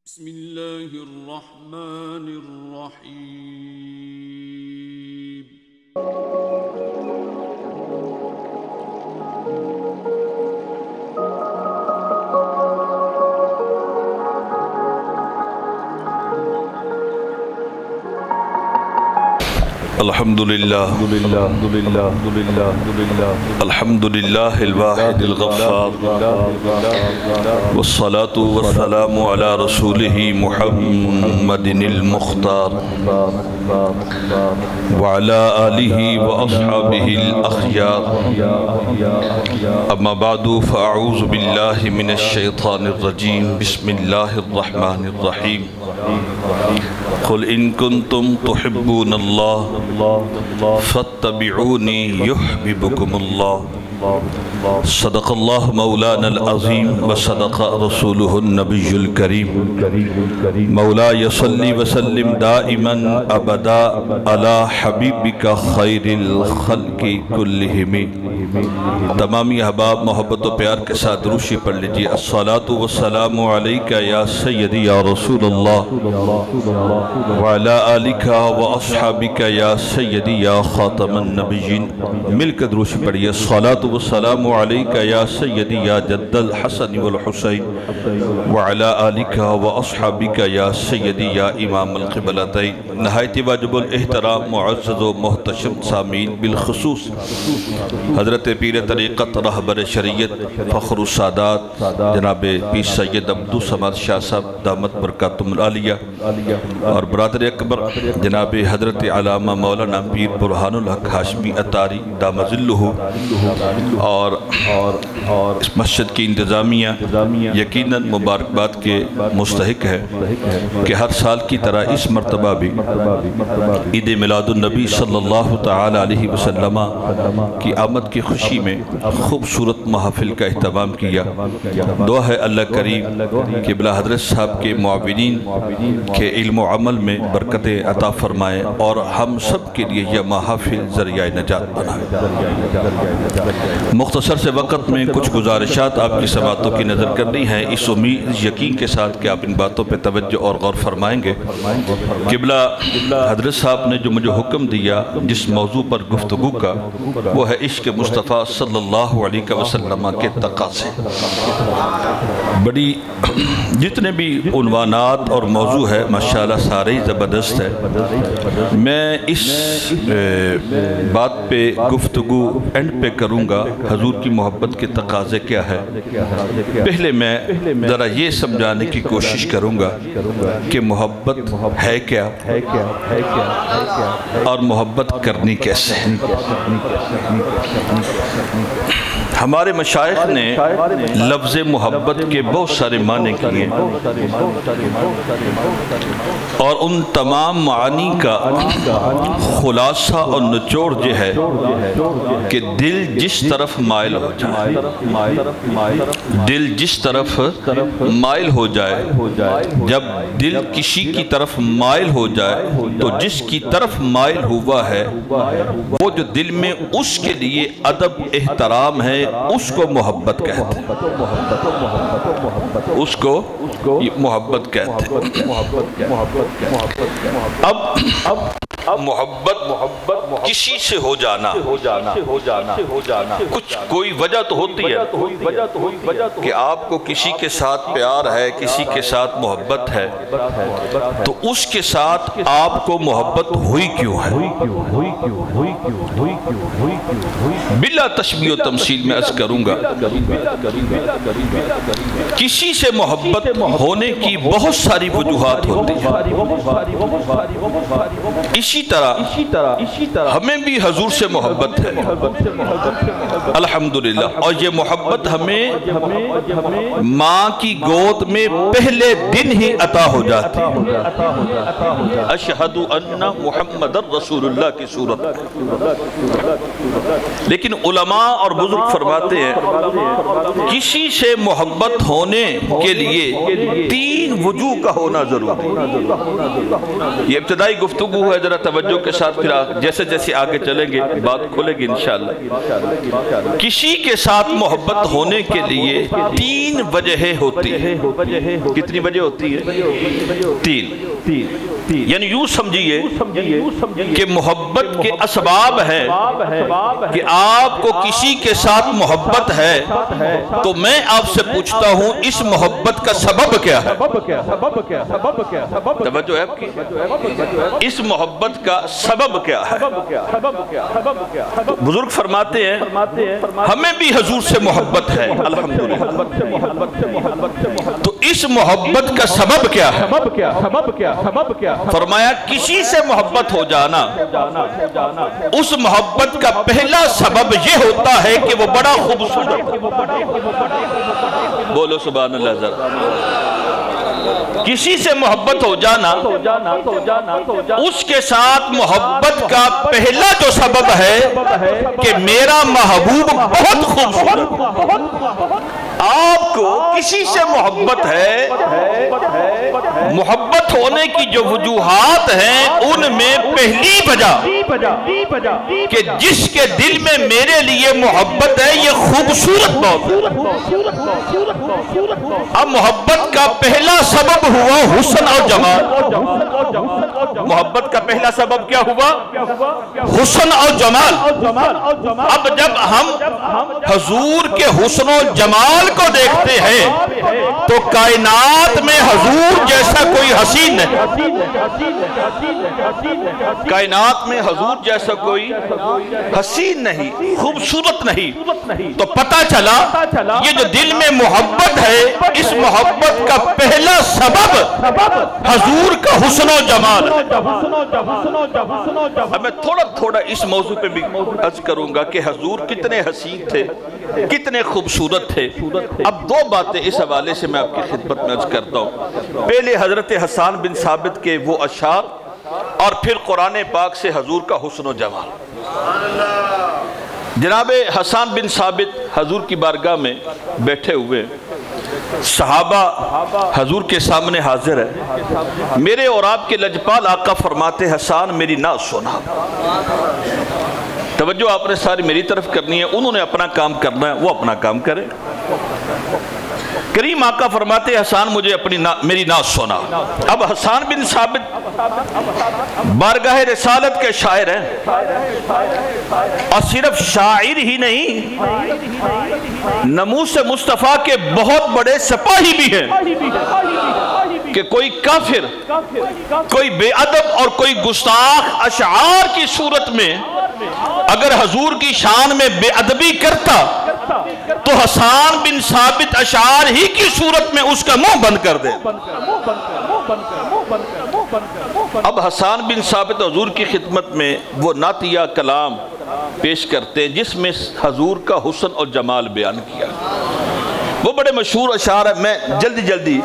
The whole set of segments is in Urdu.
بسم اللہ الرحمن الرحیم الحمدللہ الحمدللہ الواحد الغفار والصلاة والسلام على رسوله محمد المختار وعلى آله وأصحابه الأخيار أما بعد فأعوذ بالله من الشيطان الرجيم بسم الله الرحمن الرحيم قل إن كنتم تحبون الله فاتبعوني يحببكم الله صدق الله مولانا العظيم وصدق رسوله النبي الكريم مولاي صل وسلم دائما أبدا على حبيبك خير الخلق كلهم تمامی احباب محبت و پیار کے ساتھ روشی پڑھ لیجئے الصلاة والسلام علیکہ یا سیدی یا رسول اللہ وعلا آلکہ و اصحابکہ یا سیدی یا خاتم النبیین مل کر روشی پڑھئے الصلاة والسلام علیکہ یا سیدی یا جد الحسن والحسین وعلا آلکہ و اصحابکہ یا سیدی یا امام القبلتین نہایت واجب الاحترام معزز و محتشم سامین بالخصوص حضرت پیر طریقت رہبر شریعت فخر السادات جناب پیر سید عبدو سماد شاہ صاحب دامت برکاتم العالیہ اور برادر اکبر جناب حضرت علامہ مولانا پیر برہان الحق ہاشمی اتاری دام ظلہ اور اس مسجد کی انتظامیہ یقیناً مبارکباد کے مستحق ہے کہ ہر سال کی طرح اس مرتبہ بھی عید میلاد النبی صلی اللہ تعالی علیہ وسلم کی آمد کی خوشی میں خوبصورت محافل کا اہتمام کیا دعا ہے اللہ کریم کہ بلا حضرت صاحب کے معاونین کے علم و عمل میں برکتیں عطا فرمائے اور ہم سب کے لیے یہ محافل ذریعہ نجات بنائے مختصر سے وقت میں کچھ گزارشات آپ کی سماعتوں کی نظر کرنی ہے اس امید یقین کے ساتھ کہ آپ ان باتوں پہ توجہ اور غور فرمائیں گے قبلہ حضرت صاحب نے جو مجھے حکم دیا جس موضوع پر گفتگو کا وہ ہے عشق مصطفیٰ صلی اللہ علیہ وسلم کے تقاضے بڑی جتنے بھی عنوانات اور موضوع ہے ماشاءاللہ سارے ہی زبردست ہے میں اس بات پہ گفتگو اینڈ پہ کروں گا حضور کی محبت کے تقاضے کیا ہے پہلے میں ذرا یہ سمجھانے کی کوشش کروں گا کہ محبت ہے کیا اور محبت کرنی کیسے ہمارے مشائخ نے لفظ محبت کے بہت سارے معنی کیے اور ان تمام معانی کا خلاصہ اور نچوڑ یہ ہے کہ دل جس طرف مائل ہو جائے دل جس طرف مائل ہو جائے جب دل کسی کی طرف مائل ہو جائے تو جس کی طرف مائل ہوا ہے وہ جو دل میں اس کے لیے ادب احترام ہے اس کو محبت کہتے ہیں اس کو محبت کہتے ہیں اب محبت کسی سے ہو جانا کچھ کوئی وجہ تو ہوتی ہے کہ آپ کو کسی کے ساتھ پیار ہے کسی کے ساتھ محبت ہے تو اس کے ساتھ آپ کو محبت ہوئی کیوں ہے بلا تشبیہ و تمثیل میں عرض کروں گا کسی سے محبت ہونے کی بہت ساری وجوہات ہوتی ہیں اسی طرح ہمیں بھی حضور سے محبت ہے الحمدللہ اور یہ محبت ہمیں ماں کی گود میں پہلے دن ہی عطا ہو جاتی ہے اشہد ان محمد رسول اللہ کی صورت لیکن علماء اور بزرگ فرماتے ہیں کسی سے محبت ہونے کے لیے تین وجوہ کا ہونا ضروری ہے یہ ابتدائی گفتگو ہے ذرا توجہ کے ساتھ پھر جیسے جیسے آگے چلیں گے بات کھلے گی انشاءاللہ۔ کسی کے ساتھ محبت ہونے کے لیے 3 وجہیں ہوتی ہیں۔ کتنی وجہ ہوتی ہے؟ 3۔ یعنی یوں سمجھیے کہ محبت کے اسباب ہیں کہ آپ کو کسی کے ساتھ محبت ہے تو میں آپ سے پوچھتا ہوں اس محبت کا سبب کیا ہے؟ توجہ ہے آپ کی؟ اس محبت کا سبب کیا ہے؟ بزرگ فرماتے ہیں ہمیں بھی حضور سے محبت ہے الحمدللہ، تو اس محبت کا سبب کیا ہے؟ فرمایا کسی سے محبت ہو جانا، اس محبت کا پہلا سبب یہ ہوتا ہے کہ وہ بڑا خوبصورت ہے۔ بولو سبحان اللہ ذرا۔ کسی سے محبت ہو جانا، اس کے ساتھ محبت کا پہلا جو سبب ہے کہ میرا محبوب بہت خوبصورت۔ آپ کو کسی سے محبت ہے، محبت ہونے کی جو وجوہات ہیں ان میں پہلی وجہ کہ جس کے دل میں میرے لیے محبت ہے یہ خوبصورت بہت ہے۔ اب محبت کا پہلا سبب ہوا حسن اور جمال۔ محبت کا پہلا سبب کیا ہوا؟ حسن اور جمال۔ اب جب ہم حضور کے حسن و جمال کو دیکھتے ہیں تو کائنات میں حضور جیسا کوئی حسین نہیں، کائنات میں حضور جیسا کوئی حسین نہیں، خوبصورت نہیں۔ تو پتہ چلا یہ جو دل میں محبت ہے اس محبت کا پہلا سبب حضور کا حسن و جمال۔ اب میں تھوڑا اس موضوع پہ بھی عرض کروں گا کہ حضور کتنے حسین تھے، کتنے خوبصورت تھے۔ اب 2 باتیں اس حوالے سے میں آپ کی خدمت میں عرض کرتا ہوں۔ پہلے حضرت حسان بن ثابت کے وہ اشعار اور پھر قرآن پاک سے حضور کا حسن و جمال۔ جناب حسان بن ثابت حضور کی بارگاہ میں بیٹھے ہوئے، صحابہ حضور کے سامنے حاضر ہے۔ میرے اور آپ کے لجپال آقا فرماتے حسان میری ناز سنا۔ توجہ آپ نے ساری میری طرف کرنی ہے، انہوں نے اپنا کام کرنا ہے، وہ اپنا کام کرے۔ کریم آقا فرماتے حسان مجھے میری ناز سنا۔ اب حسان بن ثابت بارگاہ رسالت کے شاعر ہیں، اور صرف شاعر ہی نہیں ناموس مصطفیٰ کے بہت بڑے سپاہی بھی ہیں کہ کوئی کافر، کوئی بے ادب اور کوئی گستاخ اشعار کی صورت میں اگر حضور کی شان میں بے ادبی کرتا تو حسان بن ثابت اشعار ہی کی صورت میں اس کا منہ بند کر دے۔ اب حسان بن ثابت حضور کی خدمت میں وہ نعتیہ کلام پیش کرتے ہیں جس میں حضور کا حسن اور جمال بیان کیا۔ وہ بڑے مشہور اشعار ہے، میں جلدی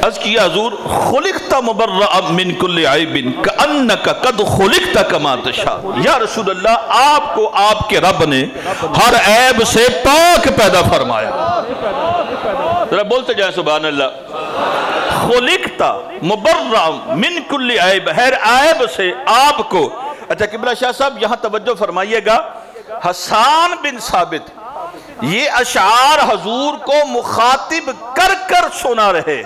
عرض کیا حضور خلقت مبرأ من کل عیب کأنک قد خلقت کما تشاء۔ یا رسول اللہ آپ کو آپ کے رب نے ہر عیب سے پاک پیدا فرمایا۔ ذرا بولتے جائیں سبحان اللہ۔ خلقت مبرأ من کل عیب، ہر عیب سے آپ کو۔ اچھا قبلہ شاہ صاحب یہاں توجہ فرمائیے گا، حسان بن ثابت یہ اشعار حضور کو مخاطب کر کر سنا رہے،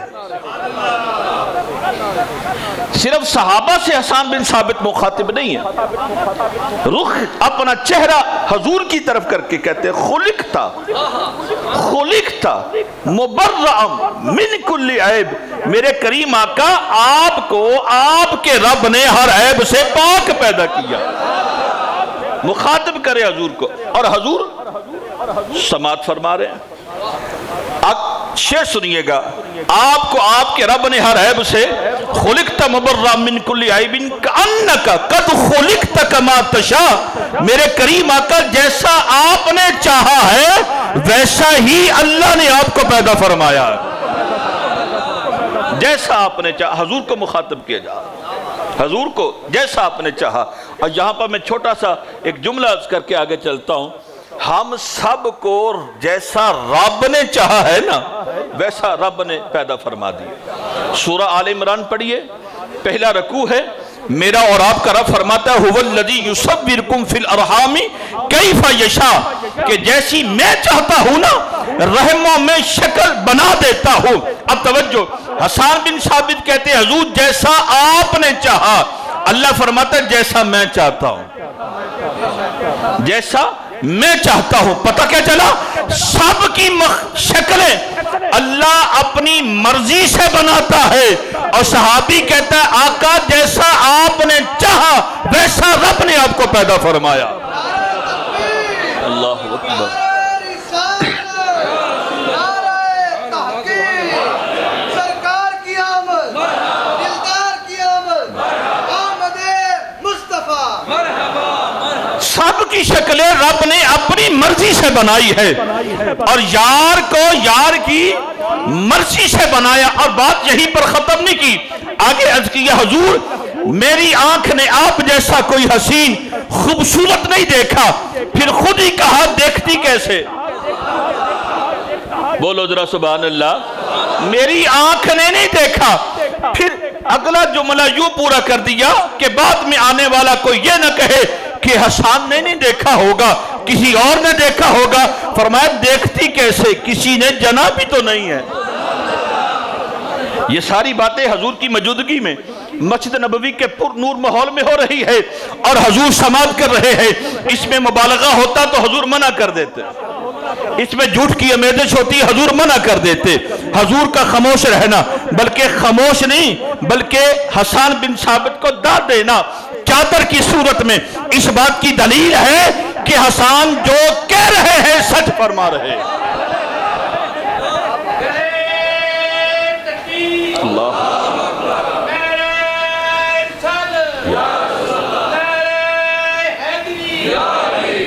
صرف صحابہ سے حسان بن ثابت مخاطب نہیں ہے، رخ اپنا چہرہ حضور کی طرف کر کے کہتے خلقتا مبرأ من کل عیب، میرے کریم آقا آپ کو آپ کے رب نے ہر عیب سے پاک پیدا کیا، مخاطب کرے حضور کو۔ اور حضور سماعت فرما رہے ہیں، اب شعر سنیے گا، آپ کو آپ کے رب نے ہر عیب سے خلقت مبرأ من کل عیب کأنک قد خلقت کما تشاء، میرے کریم آقا جیسا آپ نے چاہا ہے ویسا ہی اللہ نے آپ کو پیدا فرمایا ہے، جیسا آپ نے چاہا۔ حضور کو مخاطب کیا جا، حضور کو جیسا آپ نے چاہا۔ اور یہاں پر میں چھوٹا سا ایک جملہ عرض کر کے آگے چلتا ہوں، ہم سب کو جیسا رب نے چاہا ہے نا ویسا رب نے پیدا فرما دیا۔ سورہ آل عمران پڑھیے، پہلا رکوع ہے، میرا اور آپ کا رب فرماتا ہے هُوَ الَّذِي يُصَوِّرُكُمْ فِي الْأَرْحَامِ كَيْفَ يَشَاءُ کہ جیسی میں چاہتا ہوں نا رحموں میں شکل بنا دیتا ہوں. اب توجہ، حسان بن ثابت کہتے ہیں حضور جیسا آپ نے چاہا، اللہ فرماتا ہے جیسا میں چاہتا ہوں، جیسا میں چاہتا ہوں. پتہ کیا چلا؟ سب کی شکلیں اللہ اپنی مرضی سے بناتا ہے. اور صحابی کہتا ہے آقا جیسا آپ نے چاہا ویسا رب نے آپ کو پیدا فرمایا. اللہ اکبر. سب کی شکلیں رب نے اپنی مرضی سے بنائی ہے اور یار کو یار کی مرضی سے بنایا. اور بات یہیں پر ختم نہیں کی، آگے عرض کیا حضور میری آنکھ نے آپ جیسا کوئی حسین خوبصورت نہیں دیکھا. پھر خود ہی کہا دیکھتی کیسے؟ بولو ذرا سبحان اللہ. میری آنکھ نے نہیں دیکھا. پھر اگلا جملہ یوں پورا کر دیا کہ بعد میں آنے والا کوئی یہ نہ کہے کہ حسان نے نہیں دیکھا ہوگا، کسی اور نے دیکھا ہوگا. فرمایا دیکھتی کیسے؟ کسی نے جنا بھی تو نہیں ہے. یہ ساری باتیں حضور کی موجودگی میں مسجد نبوی کے پر نور ماحول میں ہو رہی ہے اور حضور سماعت کر رہے ہیں. اس میں مبالغہ ہوتا تو حضور منع کر دیتے، اس میں جھوٹ کی آمیزش ہوتی ہے حضور منع کر دیتے. حضور کا خاموش رہنا، بلکہ خاموش نہیں بلکہ حسان بن ثابت کو داد دینا چادر کی صورت میں اس بات کی دلیل ہے کہ حسان جو کہہ رہے ہیں سچ فرما رہے ہیں. اللہ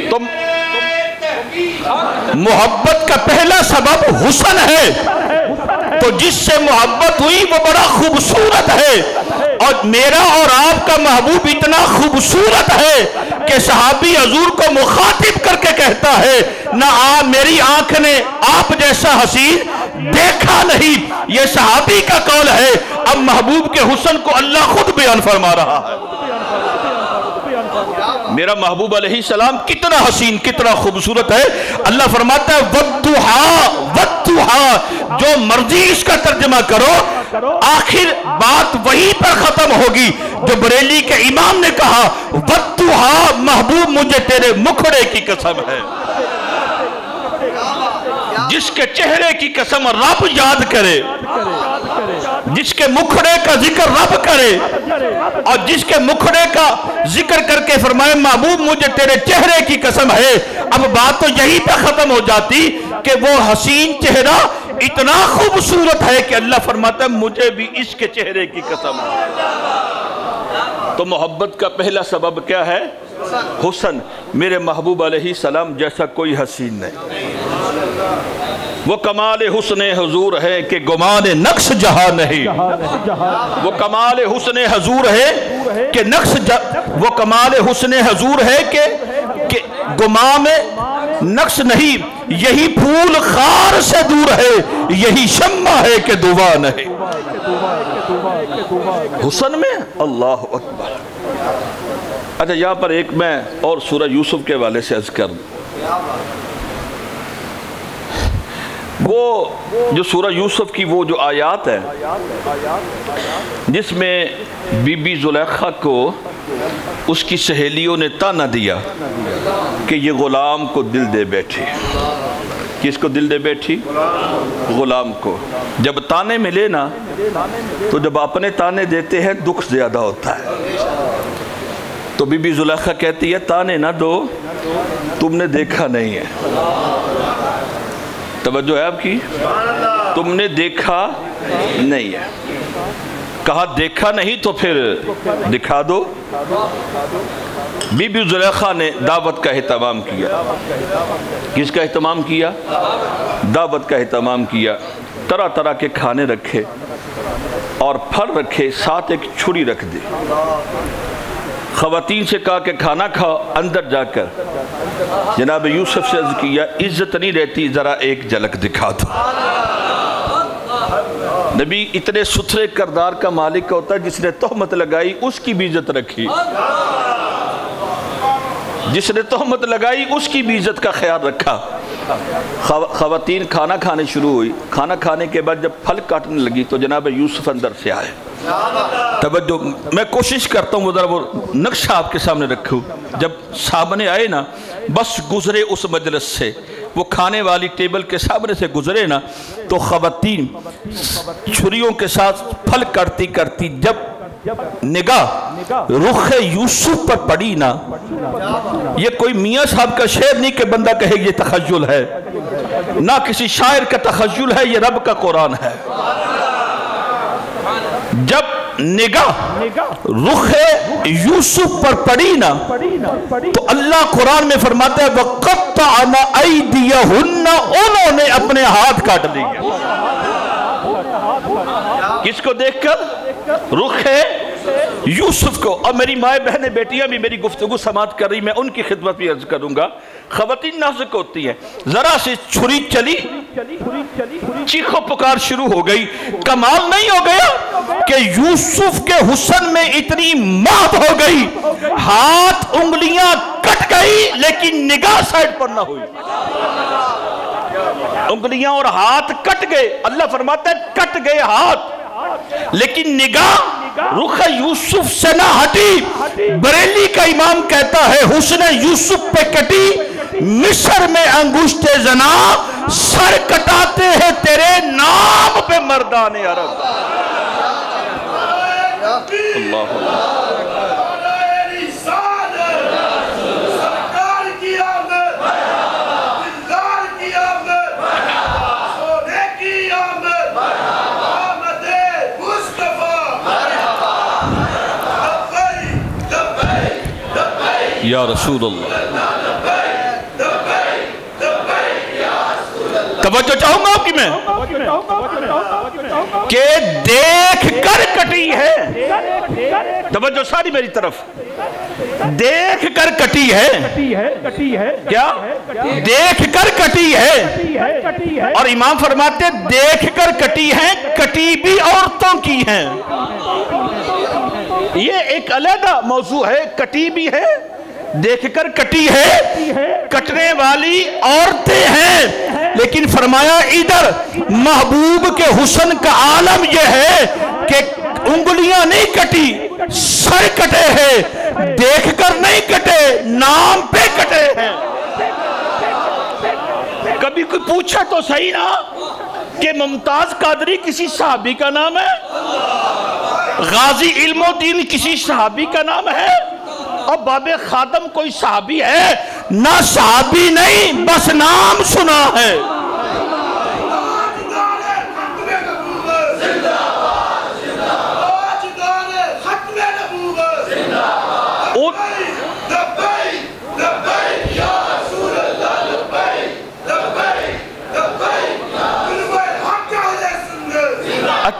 تم محبت کا پہلا سبب حسن ہے، تو جس سے محبت ہوئی وہ بڑا خوبصورت ہے. اور میرا اور آپ کا محبوب اتنا خوبصورت ہے کہ صحابی حضور کو مخاطب کر کے کہتا ہے نہ میری آنکھ نے آپ جیسا حسین دیکھا نہیں. یہ صحابی کا قول ہے. اب محبوب کے حسن کو اللہ خود بیان فرما رہا ہے. میرا محبوب علیہ السلام کتنا حسین کتنا خوبصورت ہے. اللہ فرماتا ہے وَالضُّحَىٰ وَالضُّحَىٰ. جو مرضی اس کا ترجمہ کرو آخر بات وہی پر ختم ہوگی جو بریلی کے امام نے کہا وَالضُّحَىٰ محبوب مجھے تیرے مکھڑے کی قسم ہے. جس کے چہرے کی قسم رب یاد کرے، جس کے مکھڑے کا ذکر رب کرے اور جس کے مکھڑے کا ذکر کر کے فرمائے محبوب مجھے تیرے چہرے کی قسم ہے. اب بات تو یہی پہ ختم ہو جاتی کہ وہ حسین چہرہ اتنا خوبصورت ہے کہ اللہ فرماتا ہے مجھے بھی اس کے چہرے کی قسم ہے. تو محبت کا پہلا سبب کیا ہے؟ حسن. میرے محبوب علیہ السلام جیسا کوئی حسین نہیں. وہ کمال حسن حضور ہے کہ گمان نقص جہاں نہیں. وہ کمال حسن حضور ہے کہ وہ کمال حسن حضور ہے کہ گمان نقص نہیں. یہی پھول خار سے دور ہے، یہی شمع ہے کہ دعا نہیں. حسن میں اللہ اکبر. اچھا یہاں پر ایک میں اور سورہ یوسف کے حوالے سے عرض کر وہ جو سورہ یوسف کی وہ جو آیات ہے جس میں بی بی زلیخا کو اس کی سہیلیوں نے تانا دیا کہ یہ غلام کو دل دے بیٹھی. کس کو دل دے بیٹھی؟ غلام کو. جب تانے ملے نا تو جب اپنے تانے دیتے ہیں دکھ زیادہ ہوتا ہے. تو بی بی زلیخا کہتی ہے تانے نہ دو، تم نے دیکھا نہیں ہے. توجہ ہے آپ کی؟ تم نے دیکھا نہیں ہے. کہا دیکھا نہیں تو پھر دکھا دو. بی بی زلیخا نے دعوت کا اہتمام کیا. کس کا اہتمام کیا؟ دعوت کا اہتمام کیا. طرح طرح کے کھانے رکھے اور پھل رکھے، ساتھ ایک چھری رکھ دی. خواتین سے کہا کہ کھانا کھاؤ. اندر جا کر جناب یوسف سے عرض کیا عزت نہیں رہتی، ذرا ایک جھلک دکھا دو. نبی اتنے ستھرے کردار کا مالک ہوتا ہے، جس نے تہمت لگائی اس کی بھی عزت رکھی، جس نے تہمت لگائی اس کی بھی عزت کا خیال رکھا۔ خواتین کھانا کھانے شروع ہوئی، کھانا کھانے کے بعد جب پھل کاٹنے لگی تو جناب یوسف اندر سے آئے۔ توجہ، میں کوشش کرتا ہوں وہ ذرا وہ نقشہ آپ کے سامنے رکھوں۔ جب سامنے آئے نا، بس گزرے اس مجلس سے، وہ کھانے والی ٹیبل کے سامنے سے گزرے نا، تو خواتین چھریوں کے ساتھ پھل کاٹتی کرتی جب نگاہ رخ یوسف پر پڑی نا، یہ کوئی میاں صاحب کا شعر نہیں کہ بندہ کہے یہ تخیل ہے، نہ کسی شاعر کا تخیل ہے، یہ رب کا قرآن ہے۔ جب نگاہ رخ یوسف پر پڑی نا تو اللہ قرآن میں فرماتا ہے وَقَطَّعْنَا أَيْدِيَهُنَّ، انہوں نے اپنے ہاتھ کاٹ لیے۔ کس کو دیکھ کر؟ رخ یوسف کو۔ اور میری مائیں بہنیں بیٹیاں بھی میری گفتگو سماعت کر رہی، میں ان کی خدمت بھی عرض کروں گا۔ خواتین نازک ہوتی ہیں، ذرا سے چھری چلی، چیخو پکار شروع ہو گئی۔ کمال نہیں ہو گیا کہ یوسف کے حسن میں اتنی مات ہو گئی، ہاتھ انگلیاں کٹ گئی لیکن نگاہ سائڈ پر نہ ہوئی۔ انگلیاں اور ہاتھ کٹ گئے، اللہ فرماتا ہے کٹ گئے ہاتھ، لیکن نگاہ رخ یوسف سے نہ ہٹی۔ بریلی کا امام کہتا ہے حسن یوسف پہ کٹی مصر میں انگشت زنا، سر کٹاتے ہیں تیرے نام پہ مردان عرب۔ اللہ یا رسول اللہ۔ توجہ چاہوں گا آپ کی میں کہ دیکھ کر کٹی ہے، توجہ ساری میری طرف، دیکھ کر کٹی ہے، کیا دیکھ کر کٹی ہے، اور امام فرماتے دیکھ کر کٹی ہیں، کٹی بھی عورتوں کی ہیں۔ یہ ایک علیحدہ موضوع ہے، کٹی بھی ہے، دیکھ کر کٹی ہے، کٹنے والی عورتیں ہیں، لیکن فرمایا ادھر محبوب کے حسن کا عالم یہ ہے کہ انگلیاں نہیں کٹی، سر کٹے ہیں، دیکھ کر نہیں کٹے، نام پہ کٹے ہیں۔ کبھی کوئی پوچھا تو صحیح نا کہ ممتاز قادری کسی صحابی کا نام ہے، غازی علم الدین کسی صحابی کا نام ہے، اور باب خادم کوئی صحابی ہے؟ نہ صحابی نہیں، بس نام سنا ہے۔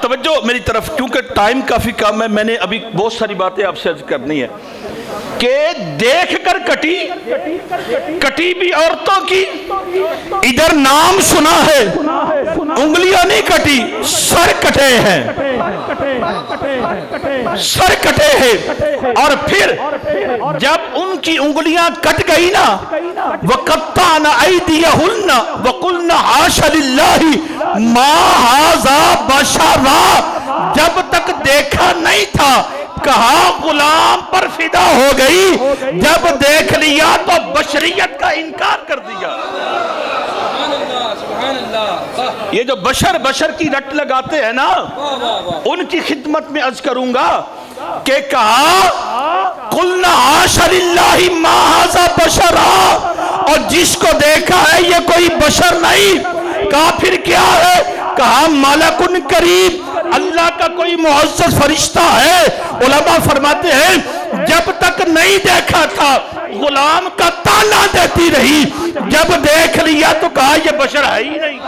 توجہ میری طرف، کیونکہ ٹائم کافی کم ہے، میں نے ابھی بہت ساری باتیں آپ سے عرض کرنی ہے کہ دیکھ کر کٹی، کٹی بھی عورتوں کی، ادھر نام سنا ہے، انگلیاں نہیں کٹی، سر کٹے ہیں، سر کٹے ہیں۔ اور پھر جب ان کی انگلیاں کٹ گئی نا، وَقَطَّعْنَا أَيْدِيَهُنَّ وَقُلْنَا حَاشَ لِلَّهِ مَا هَذَا بَشَرًا، جب تک دیکھا نہیں تھا کہا غلام پر فدا ہو گئی، جب دیکھ لیا تو بشریت کا انکار کر دیا۔ یہ جو بشر کی رٹ لگاتے ہیں نا، ان کی خدمت میں عرض کروں گا کہ کہا قُلْنَا حَاشَ لِلَّهِ مَا هَذَا بَشَرًا، اور جس کو دیکھا ہے یہ کوئی بشر نہیں، کہا پھر کیا ہے؟ کہا ملکٌ کریم، اللہ کا کوئی معزز فرشتہ ہے۔ علماء فرماتے ہیں جب تک نہیں دیکھا تھا غلام کا تانا دیتی رہی، جب دیکھ لیا تو کہا یہ بشر ہے ہی نہیں۔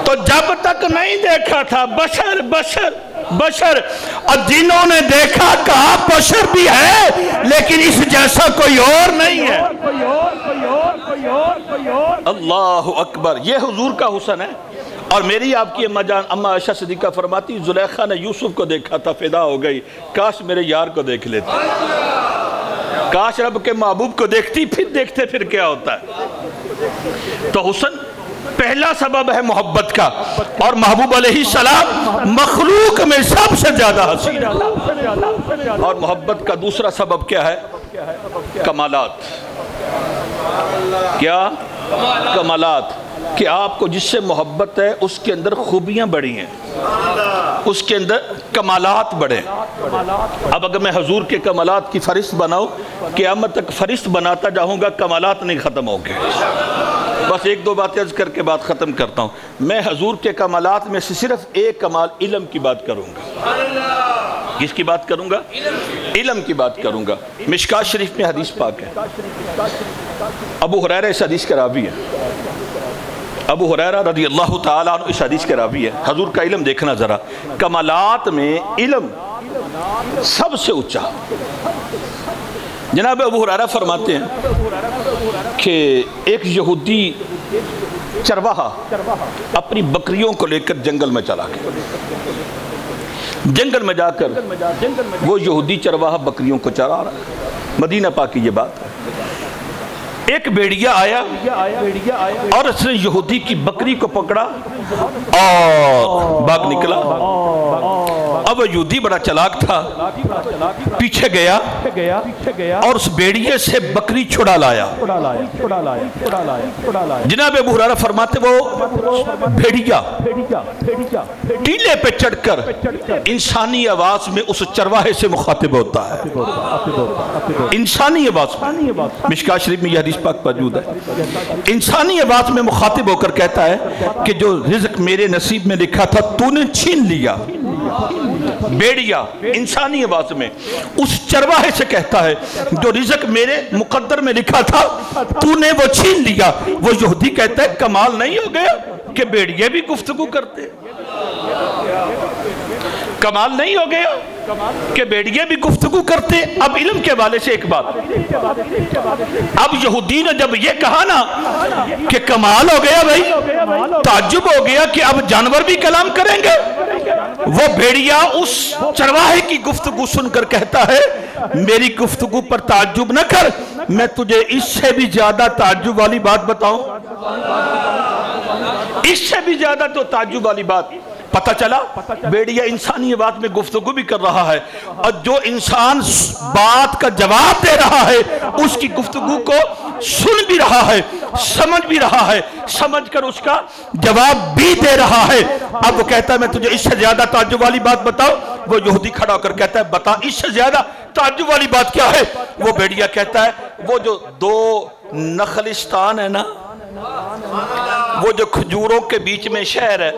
تو جب تک نہیں دیکھا تھا بشر بشر بشر، اور جنہوں نے دیکھا کہا بشر بھی ہے لیکن اس جیسا کوئی اور نہیں ہے۔ اللہ اکبر، یہ حضور کا حسن ہے۔ اور میری آپ کی اماں عائشہ صدیقہ فرماتی زلیخا نے یوسف کو دیکھا تھا، فدا ہو گئی، کاش میرے یار کو دیکھ لیتے، کاش رب کے محبوب کو دیکھتی، پھر دیکھتے پھر کیا ہوتا ہے۔ تو حسن پہلا سبب ہے محبت کا، اور محبوب علیہ السلام مخلوق میں سب سے زیادہ حسین ہے۔ اور محبت کا دوسرا سبب کیا ہے؟ کمالات۔ کیا؟ کمالات، کہ آپ کو جس سے محبت ہے اس کے اندر خوبیاں بڑی ہیں، اس کے اندر کمالات بڑے ہیں۔ اب اگر میں حضور کے کمالات کی فہرست بناؤں، قیامت تک فہرست بناتا جاؤں گا، کمالات نہیں ختم ہوں گے۔ بس ایک دو باتیں عرض کر کے بات ختم کرتا ہوں۔ میں حضور کے کمالات میں سے صرف ایک کمال علم کی بات کروں گا۔ کس کی بات کروں گا؟ علم کی بات کروں گا۔ مشکات شریف میں حدیث پاک ہے، ابو ہریرہ اس حدیث کا راوی ہے، ابو ہریرہ رضی اللہ تعالیٰ عنہ اس حدیث کے راوی ہے۔ حضور کا علم دیکھنا ذرا، کمالات میں علم سب سے اونچا۔ جناب ابو ہریرہ فرماتے ہیں کہ ایک یہودی چرواہا اپنی بکریوں کو لے کر جنگل میں چلا گیا۔ جنگل میں جا کر وہ یہودی چرواہا بکریوں کو چرا رہا ہے، مدینہ پاک کی یہ بات ہے۔ ایک بیڑیا آیا اور اس نے یہودی کی بکری کو پکڑا اور بھاگ نکلا۔ اب یہودی بڑا چلاک تھا، پیچھے گیا اور اس بیڑیے سے بکری چھڑا لایا۔ جناب ابو ہریرہ فرماتے وہ بیڑیا ٹیلے پہ چڑھ کر انسانی آواز میں اس چرواہے سے مخاطب ہوتا ہے، انسانی آواز میں۔ مشکات شریف میں یہ حدیث پاک موجود ہے۔ انسانی آواز میں مخاطب ہو کر کہتا ہے کہ جو رزق میرے نصیب میں لکھا تھا تو نے چھین لیا۔ بیڑیا انسانی آواز میں اس چرواہے سے کہتا ہے جو رزق میرے مقدر میں لکھا تھا تو نے وہ چھین لیا۔ وہ یہودی کہتا ہے کمال نہیں ہو گیا کہ بیڑیے بھی گفتگو کرتے؟ کمال نہیں ہو گیا کہ بیڑیے بھی گفتگو کرتے؟ اب علم کے حوالے سے ایک بات، اب یہودی نے جب یہ کہا نا کہ کمال ہو گیا بھائی، تعجب ہو گیا کہ اب جانور بھی کلام کریں گے۔ وہ بھیڑیا اس چرواہے کی گفتگو سن کر کہتا ہے میری گفتگو پر تعجب نہ کر، میں تجھے اس سے بھی زیادہ تعجب والی بات بتاؤں، اس سے بھی زیادہ تو تعجب والی بات۔ پتہ چلا بیڑیا انسانی بات میں گفتگو بھی کر رہا ہے، اور جو انسان بات کا جواب دے رہا ہے اس کی گفتگو کو سن بھی رہا ہے، سمجھ بھی رہا ہے، سمجھ کر اس کا جواب بھی دے رہا ہے۔ اب وہ کہتا ہے میں تجھے اس سے زیادہ تعجب والی بات بتاؤں۔ وہ یہودی کھڑا ہو کر کہتا ہے بتا اس سے زیادہ تعجب والی بات کیا ہے؟ وہ بیڑیا کہتا ہے وہ جو دو نخلستان ہے نا، وہ جو کھجوروں کے بیچ میں شہر ہے،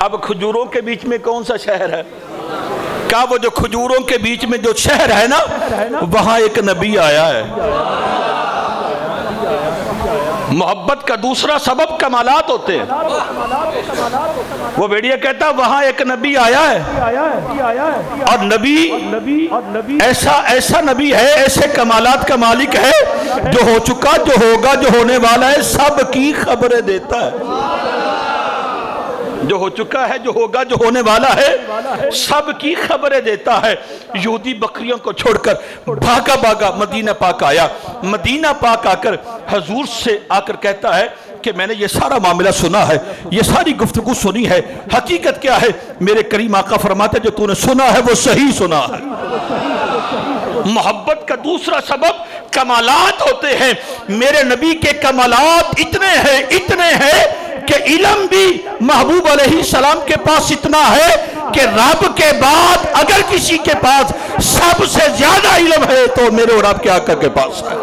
اب کھجوروں کے بیچ میں کون سا شہر ہے؟ کہا وہ جو کھجوروں کے بیچ میں جو شہر ہے نا وہاں ایک نبی آیا ہے۔ محبت کا دوسرا سبب کمالات ہوتے ہیں۔ وہ بیڑیا کہتا ہے وہاں ایک نبی آیا ہے، اور نبی ایسا نبی ہے، ایسے کمالات کا مالک ہے جو ہو چکا، جو ہوگا، جو ہونے والا ہے، سب کی خبریں دیتا ہے۔ جو ہو چکا ہے، جو ہوگا، جو ہونے والا ہے، سب کی خبریں دیتا ہے۔ یہودی بکریوں کو چھوڑ کر بھاگا بھاگا مدینہ پاک آیا۔ مدینہ پاک آ کر حضور سے آ کر کہتا ہے کہ میں نے یہ سارا معاملہ سنا ہے، یہ ساری گفتگو سنی ہے، حقیقت کیا ہے؟ میرے کریم آقا فرماتے جو تو نے سنا ہے وہ صحیح سنا ہے۔ محبت کا دوسرا سبب کمالات ہوتے ہیں۔ میرے نبی کے کمالات اتنے ہیں کہ علم بھی محبوب علیہ السلام کے پاس اتنا ہے کہ رب کے بعد اگر کسی کے پاس سب سے زیادہ علم ہے تو میرے اور آپ کے آقا کے پاس ہے۔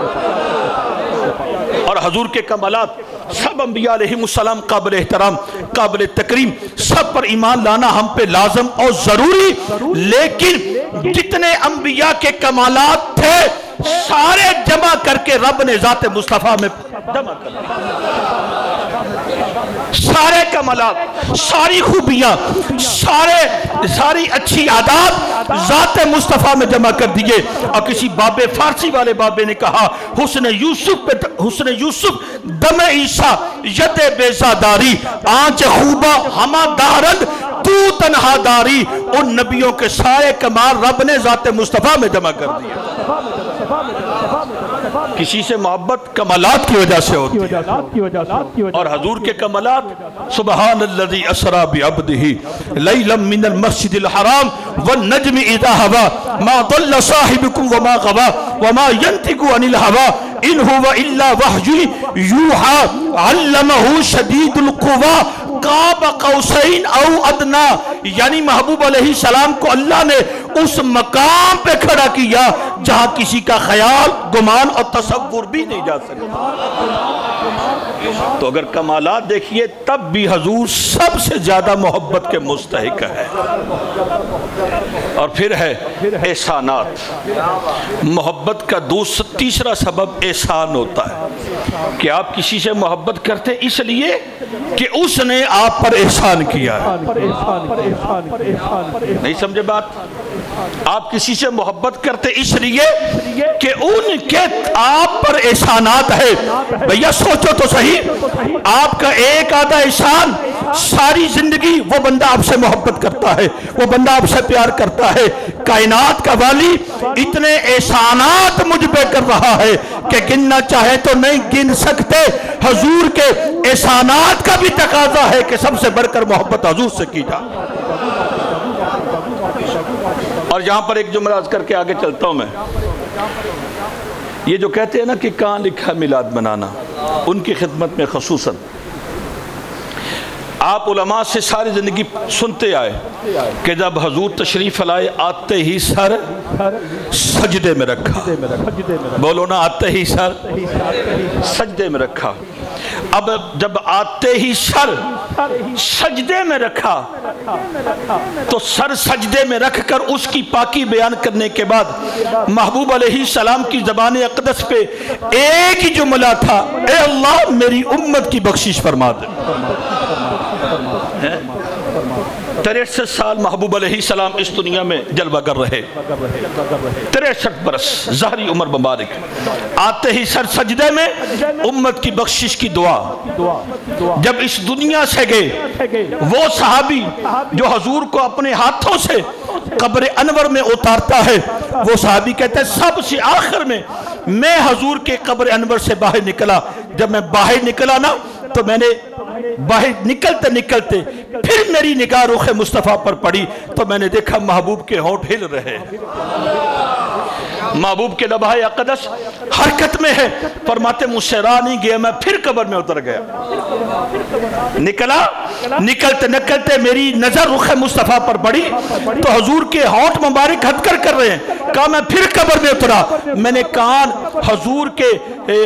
اور حضور کے کمالات سب انبیاء علیہ السلام قابل احترام، قابل تکریم، سب پر ایمان لانا ہم پہ لازم اور ضروری، لیکن جتنے انبیاء کے کمالات تھے سارے جمع کر کے رب نے ذات مصطفیٰ میں جمع کر سارے کمالات، ساری خوبیاں، ساری اچھی عادات ذات مصطفیٰ میں جمع کر دیے۔ اور کسی بابے فارسی والے بابے نے کہا حسن یوسف دم عیسیٰ ید بیزاداری آنچ خوبہ ہما دارند تو تنہا داری۔ ان نبیوں کے سارے کمال رب نے ذات مصطفیٰ میں جمع کر دیے۔ کسی سے محبت کمالات کی وجہ سے ہوتی ہے، اور حضور کے کمالات سبحان الذی اسری بعبدہ لیلا من المسجد الحرام والنجم اذا ہوا ما ضل صاحبکم وما غوا وما ينطق عن الہوا ان هو الا وحی یوحی علمہ شدید القوی قاب قوسین او ادنا، یعنی محبوب علیہ السلام کو اللہ نے اس مقام پہ کھڑا کیا جہاں کسی کا خیال، گمان اور تصور بھی نہیں جا سکتا۔ تو اگر کمالات دیکھیے تب بھی حضور سب سے زیادہ محبت کے مستحق ہے۔ اور پھر ہے احسانات۔ محبت کا تیسرا سبب احسان ہوتا ہے کہ آپ کسی سے محبت کرتے اس لیے کہ اس نے آپ پر احسان کیا ہے۔ نہیں سمجھے بات؟ آپ کسی سے محبت کرتے اس لیے کہ ان کے آپ پر احسانات ہے۔ بھیا سوچو تو صحیح، آپ کا ایک آدھا احسان ساری زندگی وہ بندہ آپ سے محبت کرتا ہے، وہ بندہ آپ سے پیار کرتا ہے۔ کائنات کا والی اتنے احسانات مجھ پہ کر رہا ہے کہ گننا چاہے تو نہیں گن سکتے۔ حضور کے احسانات کا بھی تقاضا ہے کہ سب سے بڑھ کر محبت حضور سے کی جائے۔ اور یہاں پر ایک جملہ عرض کر کے آگے چلتا ہوں میں، یہ جو کہتے ہیں نا کہ کہاں لکھا میلاد منانا، ان کی خدمت میں خصوصاً آپ علماء سے ساری زندگی سنتے آئے کہ جب حضور تشریف لائے آتے ہی سر سجدے میں رکھا۔ بولو نا، آتے ہی سر سجدے میں رکھا۔ اب جب آتے ہی سر سجدے میں رکھا تو سر سجدے میں رکھ کر اس کی پاکی بیان کرنے کے بعد محبوب علیہ السلام کی زبان اقدس پہ ایک ہی جملہ تھا، اے اللہ میری امت کی بخشش فرما دے۔ 63 سال محبوب علیہ السلام اس دنیا میں جلوہ گر رہے، 63 برس ظاہری عمر مبارک۔ آتے ہی سر سجدے میں امت کی بخشش کی دعا۔ جب اس دنیا سے گئے وہ صحابی جو حضور کو اپنے ہاتھوں سے قبر انور میں اتارتا ہے، وہ صحابی کہتے ہیں سب سے آخر میں حضور کے قبر انور سے باہر نکلا۔ جب میں باہر نکلا نا تو میں نے باہر نکلتے پھر میری نگاہ رخ مصطفیٰ پر پڑی تو میں نے دیکھا محبوب کے ہونٹ ہل رہے، محبوب کے لبہائے اقدس حرکت میں ہے۔ فرماتے مجھ سے راہ نہیں گیا، میں پھر قبر میں اتر گیا۔ نکلتے میری نظر رخ مصطفیٰ پر پڑی تو حضور کے ہونٹ مبارک ہتکر کر رہے ہیں۔ کہا میں پھر قبر میں اترا، میں نے کان حضور کے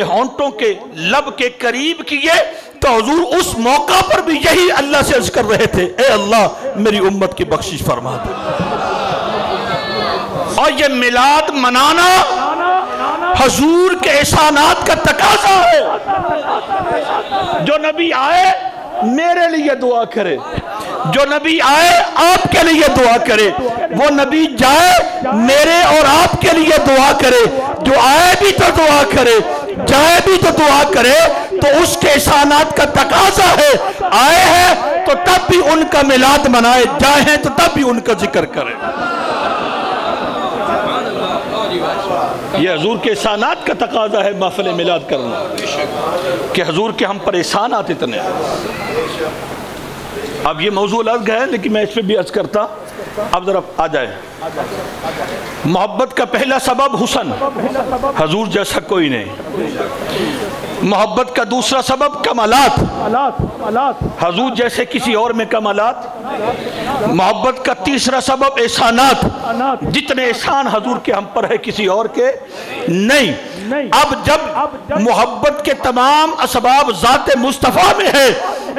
ہونٹوں کے لب کے قریب کیے تو حضور اس موقع پر بھی یہی اللہ سے عرض کر رہے تھے، اے اللہ میری امت کی بخشش فرما دے۔ اور یہ میلاد منانا حضور کے احسانات کا تقاضا ہے۔ جو نبی آئے میرے لیے دعا کرے، جو نبی آئے آپ کے لیے دعا کرے، وہ نبی جائے میرے اور آپ کے لیے دعا کرے، جو آئے بھی تو دعا کرے، جائے بھی تو دعا کرے، تو اس کے احسانات کا تقاضا ہے۔ آئے ہیں تو تب بھی ان کا میلاد منائے، جائے ہیں تو تب بھی ان کا ذکر کرے۔ یہ حضور کے احسانات کا تقاضا ہے محفل میلاد کرنا، کہ حضور کے ہم پر احسانات اتنے ہیں۔ اب یہ موضوع الگ ہے لیکن میں اس پہ بھی عرض کرتا، اب ذرا آ جائے۔ محبت کا پہلا سبب حسن، حضور جیسا کوئی نہیں۔ محبت کا دوسرا سبب کمالات، حضور جیسے کسی اور میں کمالات۔ محبت کا تیسرا سبب احسانات، جتنے احسان حضور کے ہم پر ہے کسی اور کے نہیں۔ اب جب محبت کے تمام اسباب ذات مصطفیٰ میں ہے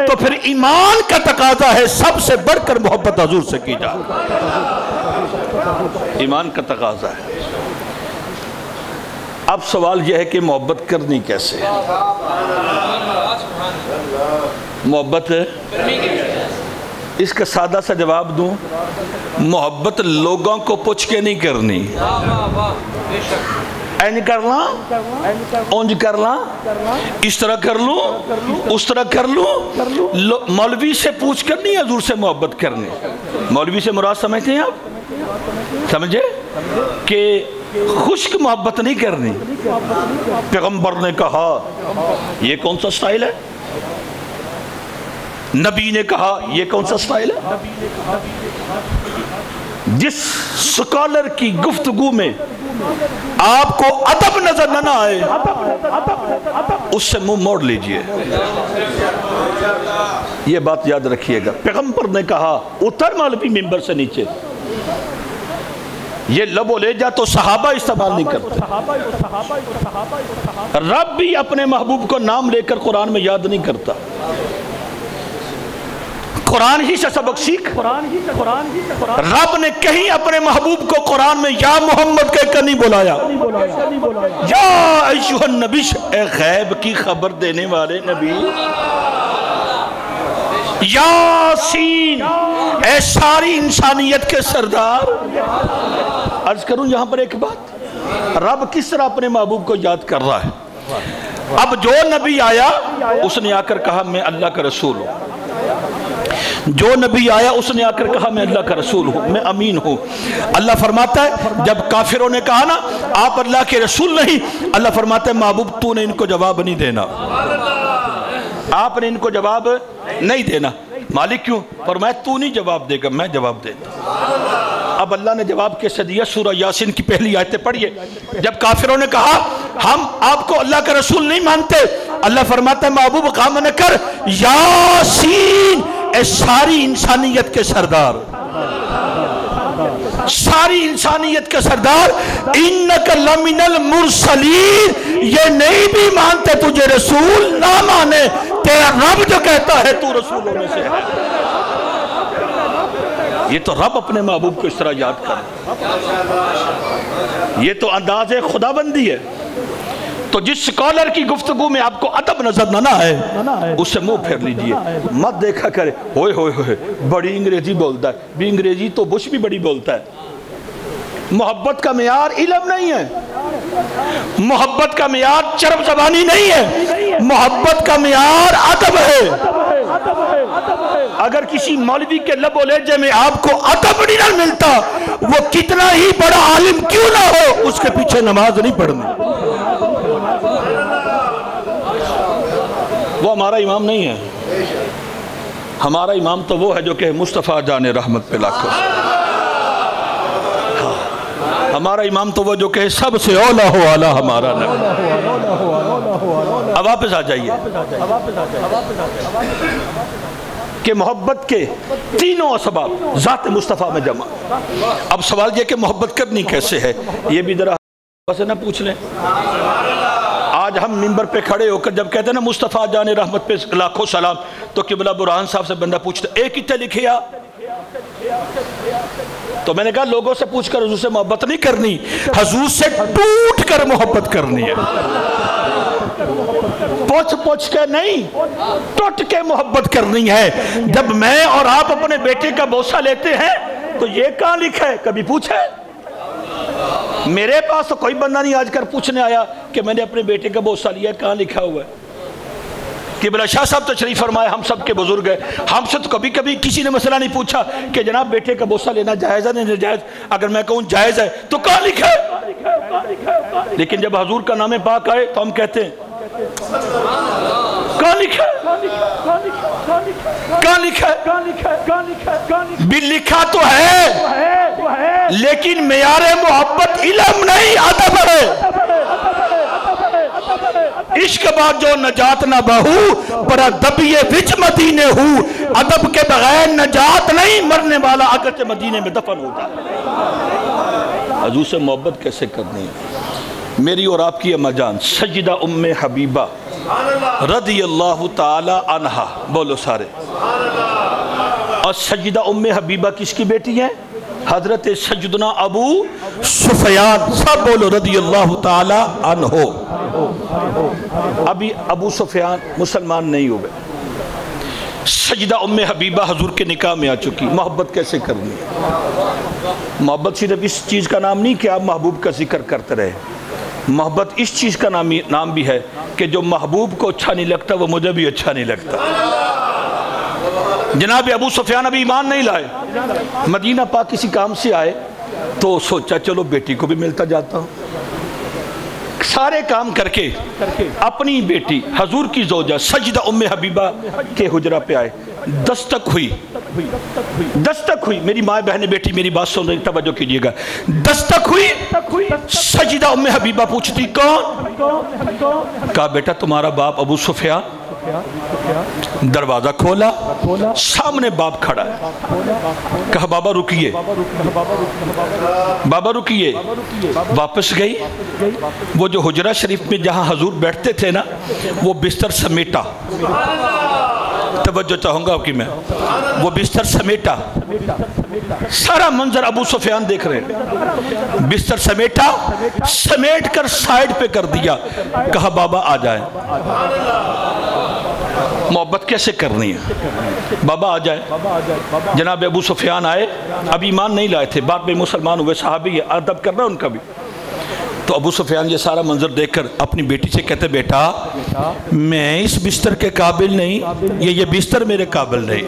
تو پھر ایمان کا تقاضا ہے سب سے بڑھ کر محبت حضور سے کی جائے۔ ایمان کا تقاضا ہے۔ اب سوال یہ ہے کہ محبت کرنی کیسے ہے؟ محبت اس کا سادہ سا جواب دوں، محبت لوگوں کو پوچھ کے نہیں کرنی، اینج کرنا، اونج کرنا، اس طرح کر لوں، اس طرح کر لوں، مولوی سے پوچھ کر نہیں حضور سے محبت کرنی۔ مولوی سے مراد سمجھتے ہیں آپ؟ سمجھے کہ خشک محبت نہیں کرنی۔ پیغمبر نے کہا یہ کون سا سٹائل ہے؟ نبی نے کہا یہ کون سا سٹائل ہے؟ جس سکالر کی گفتگو میں آپ کو ادب نظر نہ آئے اس سے منہ موڑ لیجئے۔ یہ بات یاد رکھیے گا، پیغمبر نے کہا اتر مولوی ممبر سے نیچے، یہ لب و لہجہ تو صحابہ استعمال نہیں کرتے۔ رب بھی اپنے محبوب کو نام لے کر قرآن میں یاد نہیں کرتا، قرآن ہی سے سبق سیکھ۔ رب نے کہیں اپنے محبوب کو قرآن میں یا محمد کہہ کر نہیں بلایا، یا ایھا النبی، اے غیب کی خبر دینے والے نبی، یاسین، اے ساری انسانیت کے سردار۔ عرض کروں یہاں پر ایک بات، رب کس طرح اپنے محبوب کو یاد کر رہا ہے؟ اب جو نبی آیا اس نے آ کر کہا میں اللہ کا رسول ہوں، جو نبی آیا اس نے آ کر کہا میں اللہ کا رسول ہوں، میں امین ہوں۔ اللہ فرماتا ہے جب کافروں نے کہا نا آپ اللہ کے رسول نہیں، اللہ فرماتا ہے محبوب تو نے ان کو جواب نہیں دینا، آپ نے ان کو جواب نہیں دینا۔ مالک کیوں؟ فرمایا تو نہیں جواب دے گا، میں جواب دیتا۔ اب اللہ نے جواب کیسے دیا؟ سورہ یاسین کی پہلی آیتیں پڑھیے۔ جب کافروں نے کہا ہم آپ کو اللہ کا رسول نہیں مانتے، اللہ فرماتا ہے محبوب کام نہ کر، یاسین، اے ساری انسانیت کے سردار، ساری انسانیت کے سردار، انک لمن المرسلین، یہ نہیں بھی مانتے تجھے رسول، نہ مانے، تیرا رب جو کہتا ہے تو رسول ہونے سے ہے۔ یہ تو رب اپنے محبوب کو اس طرح یاد کر، یہ تو انداز خدا بندی ہے۔ تو جس سکالر کی گفتگو میں آپ کو ادب نظر نہ آئے اس سے منہ پھیر لیجئے، مت دیکھا کرے ہوئے ہوئے ہوئے بڑی انگریزی بولتا ہے، بھی انگریزی تو بش بھی بڑی بولتا ہے۔ محبت کا معیار علم نہیں ہے، محبت کا معیار چرب زبانی نہیں ہے، محبت کا معیار ادب ہے۔ اگر کسی مولوی کے لب و لہجے میں آپ کو ادب نہیں نہ ملتا، وہ کتنا ہی بڑا عالم کیوں نہ ہو، اس کے پیچھے نماز نہیں پڑھنی۔ وہ ہمارا امام نہیں ہے، ہمارا امام تو وہ ہے جو کہ مصطفیٰ جان رحمت پہ لاکھوں، ہمارا امام تو وہ جو کہ سب سے اولا ہو اعلیٰ ہمارا نبی۔ اب واپس آ جائیے کہ محبت کے تینوں اسباب ذات مصطفیٰ میں جمع۔ اب سوال یہ کہ محبت کرنی کیسے ہے، یہ بھی ذرا سے نہ پوچھ لیں۔ آج ہم منبر پہ کھڑے ہو کر جب کہتے ہیں نا مصطفیٰ جان رحمت پہ لاکھوں سلام، تو قبلہ برہان صاحب سے بندہ پوچھتا ایک کتنے لکھے آ؟ تو میں نے کہا لوگوں سے پوچھ کر حضور سے محبت نہیں کرنی، حضور سے ٹوٹ کر محبت کرنی ہے، پوچھ کے نہیں، ٹوٹ کے محبت کرنی ہے۔ جب میں اور آپ اپنے بیٹے کا بوسہ لیتے ہیں تو یہ کہاں لکھا ہے؟ کبھی پوچھا ہے؟ میرے پاس تو کوئی بندہ نہیں آج کر پوچھنے آیا کہ میں نے اپنے بیٹے کا بوسہ لیا، کہاں لکھا ہوا ہے؟ قبلہ شاہ صاحب تشریف فرمائے، ہم سب کے بزرگ ہیں، ہم سے تو کبھی کبھی کسی نے مسئلہ نہیں پوچھا کہ جناب بیٹے کا بوسہ لینا جائز ہے نہیں جائز؟ اگر میں کہوں جائز ہے تو کہاں لکھا ہے؟ لیکن جب حضور کا نام پاک آئے تو ہم کہتے ہیں کہاں لکھا ہے؟ کہاں لکھا ہے؟ بھی لکھا تو ہے لیکن معیار محبت علم نہیں ادب ہے۔ عشق بعد جو نجات نہ بہو پر ادبیے وچ مدینے ہو، ادب کے بغیر نجات نہیں، مرنے والا اگرچہ مدینے میں دفن ہوتا ہے۔ حضور سے محبت کیسے کرنی ہے؟ میری اور آپ کی اماں جان سیدہ ام حبیبہ رضی اللہ تعالی عنہا، بولو سارے، اور سیدہ ام حبیبہ کس کی بیٹی ہیں؟ حضرت سیدنا ابو سفیان، سب بولو رضی اللہ تعالی عنہ۔ ابھی ابو سفیان مسلمان نہیں ہوئے، سجدہ ام حبیبہ حضور کے نکاح میں آ چکی. محبت کیسے کرنی ہے؟ محبت صرف اس چیز کا نام نہیں کہ آپ محبوب کا ذکر کرتے رہے. محبت اس چیز کا نام بھی ہے کہ جو محبوب کو اچھا نہیں لگتا وہ مجھے بھی اچھا نہیں لگتا. جناب ابو سفیان ابھی ایمان نہیں لائے, مدینہ پاک کسی کام سے آئے تو سوچا چلو بیٹی کو بھی ملتا جاتا ہوں. سارے کام کر کے اپنی بیٹی حضور کی زوجہ سجدہ ام حبیبہ کے حجرہ پہ آئے. دستک ہوئی میری ماں بہن بیٹی میری بات سن رہی, توجہ کیجئے گا. دستک ہوئی, سجدہ ام حبیبہ پوچھتی کون؟ کہا بیٹا تمہارا باپ ابو سفیان. دروازہ کھولا, سامنے باپ کھڑا ہے. کہا بابا رکیے. واپس گئی. وہ جو حجرہ شریف میں جہاں حضور بیٹھتے تھے نا, وہ بستر سمیٹا. توجہ چاہوں گا آپ کی میں. وہ بستر سمیٹا. سارا منظر ابو سفیان دیکھ رہے ہیں. بستر سمیٹا, سمیٹ کر سائیڈ پہ کر دیا. کہا بابا آ جائیں. محبت کیسے کرنی ہے؟ بابا آ جائے. جناب ابو سفیان آئے, اب ایمان نہیں لائے تھے, بعد میں مسلمان ہوئے, صحابی ہے, ادب کر رہا ان کا بھی. تو ابو سفیان یہ سارا منظر دیکھ کر اپنی بیٹی سے کہتے بیٹا میں اس بستر کے قابل نہیں, یہ بستر میرے قابل نہیں.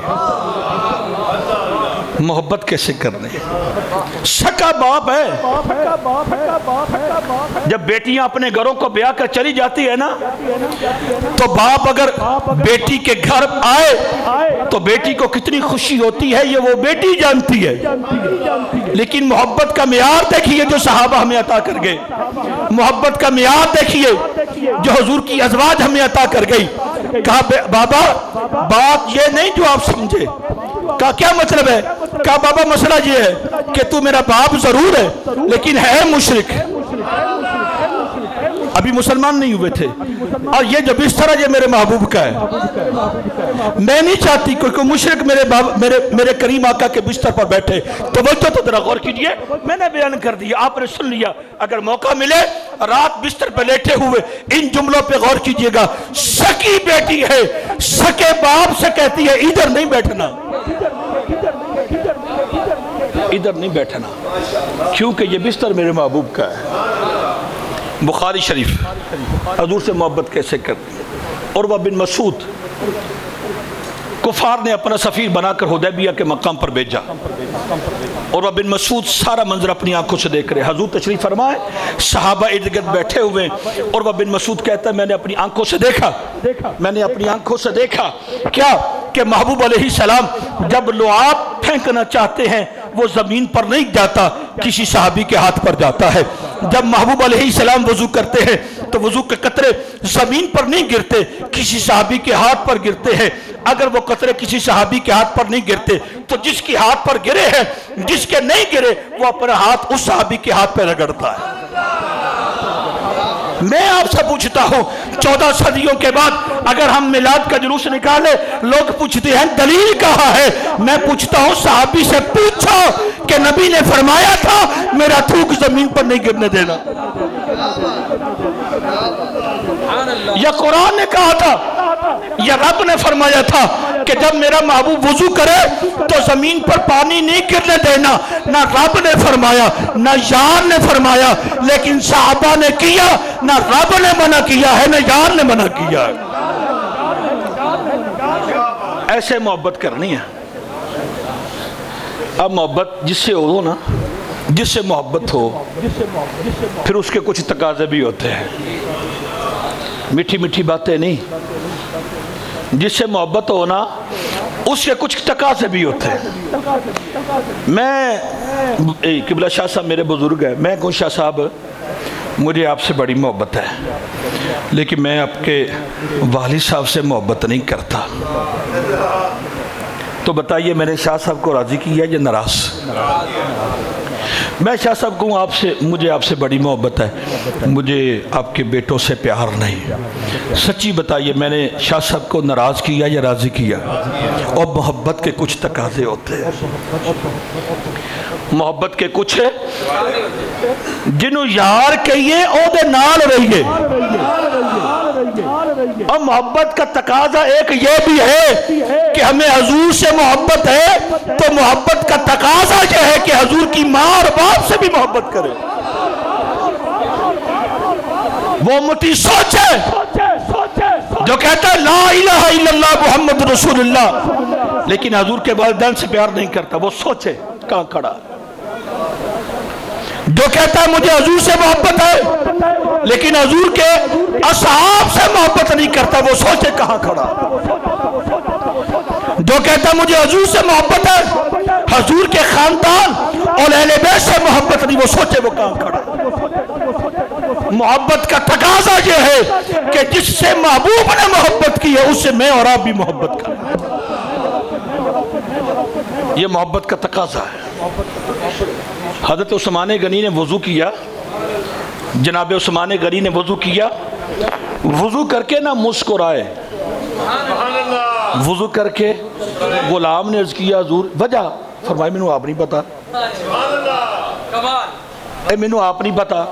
محبت کیسے کرنی ہے؟ سکا باپ ہے. جب بیٹیاں اپنے گھروں کو بیاہ کر چلی جاتی ہے نا, تو باپ اگر بیٹی کے گھر آئے تو بیٹی کو کتنی خوشی ہوتی ہے یہ وہ بیٹی جانتی ہے. لیکن محبت کا معیار دیکھیے جو صحابہ ہمیں عطا کر گئے. محبت کا معیار دیکھیے جو حضور کی ازواج ہمیں عطا کر گئی. کہا بابا بات یہ نہیں جو آپ سمجھے. کہا کیا مطلب ہے؟ کہا بابا مسئلہ یہ ہے کہ تو میرا باپ ضرور ہے لیکن ہے مشرک. ابھی مسلمان نہیں ہوئے تھے, اور یہ جو بستر ہے یہ میرے محبوب کا ہے. میں نہیں چاہتی کوئی مشرک میرے کریم آقا کے بستر پر بیٹھے. توجہ تو ذرا غور کیجئے, میں نے بیان کر دیا, آپ نے سن لیا. اگر موقع ملے رات بستر پہ لیٹے ہوئے ان جملوں پہ غور کیجئے گا. سکی بیٹی ہے, سکے باپ سے کہتی ہے ادھر نہیں بیٹھنا, ادھر نہیں بیٹھنا, کیونکہ یہ بستر میرے محبوب کا ہے. بخاری شریف حضور سے محبت کیسے کرتی. عروہ بن مسعود کفار نے اپنا سفیر بنا کر حدیبیہ کے مقام پر بھیجا. عروہ بن مسعود سارا منظر اپنی آنکھوں سے دیکھ رہے. حضور تشریف فرمائے, صحابہ ارد گرد بیٹھے ہوئے. عروہ بن مسعود کہتا ہے میں نے اپنی آنکھوں سے دیکھا کیا کہ محبوب علیہ السلام جب لعاب پھینکنا چاہتے ہیں وہ زمین پر نہیں جاتا, کسی صحابی کے ہاتھ پر جاتا ہے. جب محبوب علیہ السلام وضو کرتے ہیں تو وضو کے قطرے زمین پر نہیں گرتے, کسی صحابی کے ہاتھ پر گرتے ہیں. اگر وہ قطرے کسی صحابی کے ہاتھ پر نہیں گرتے تو جس کے ہاتھ پر گرے ہیں, جس کے نہیں گرے وہ اپنا ہاتھ اس صحابی کے ہاتھ پہ رگڑتا ہے. میں آپ سے پوچھتا ہوں 14 صدیوں کے بعد اگر ہم میلاد کا جلوس نکالے, لوگ پوچھتے ہیں دلیل کہاں ہے. میں پوچھتا ہوں صحابی سے پوچھو کہ نبی نے فرمایا تھا میرا تھوک زمین پر نہیں گرنے دینا, یا قرآن نے کہا تھا, یا رب نے فرمایا تھا کہ جب میرا محبوب وضو کرے تو زمین پر پانی نہیں گرنے دینا. نہ رب نے فرمایا نہ یار نے فرمایا, لیکن صحابہ نے کیا. نہ رب نے منع کیا ہے نہ یار نے منع کیا ہے. ایسے محبت کرنی ہے. اب محبت جس سے ہو نا, جس سے محبت ہو پھر اس کے کچھ تقاضے بھی ہوتے ہیں. میٹھی میٹھی باتیں نہیں, جس سے محبت ہونا اس کے کچھ تقاضے بھی ہوتے ہیں. میں قبلہ شاہ صاحب میرے بزرگ ہیں, میں کہوں شاہ صاحب مجھے آپ سے بڑی محبت ہے لیکن میں آپ کے والد صاحب سے محبت نہیں کرتا. تو بتائیے میں نے شاہ صاحب کو راضی کیا یا ناراض؟ میں شاہ صاحب کہوں آپ سے, مجھے آپ سے بڑی محبت ہے, مجھے آپ کے بیٹوں سے پیار نہیں. سچی بتائیے میں نے شاہ صاحب کو ناراض کیا یا راضی کیا؟ اور محبت کے کچھ تقاضے ہوتے ہیں. محبت کے کچھ جنہوں یار کہیے او دے نال رہیے, اور محبت کا تقاضا ایک یہ بھی ہے کہ ہمیں حضور سے محبت ہے تو محبت کا تقاضا یہ ہے کہ حضور کی ماں اور باپ سے بھی محبت کرے. وہ امتی سوچے جو کہتا ہے لا الہ الا اللہ محمد رسول اللہ لیکن حضور کے والدین سے پیار نہیں کرتا، وہ سوچے کہاں کھڑا. جو کہتا ہے مجھے حضور سے محبت ہے لیکن حضور کے اصحاب سے محبت نہیں کرتا، وہ سوچے کہاں کھڑا. جو کہتا ہے مجھے حضور سے محبت ہے حضور کے خاندان اور اہل بیت سے محبت نہیں، وہ سوچے وہ کہاں کھڑا. محبت کا تقاضا یہ ہے کہ جس سے محبوب نے محبت کی ہے اس سے میں اور آپ بھی محبت کریں. یہ محبت کا تقاضا ہے. حضرت عثمان غنی نے وضو کیا، جناب عثمان غنی نے وضو کیا، وضو کر کے نہ مسکرائے. وضو کر کے غلام نے عرض کیا حضور وجہ، فرمایا مینوں آپ نہیں پتا. اے مینوں آپ نہیں پتا.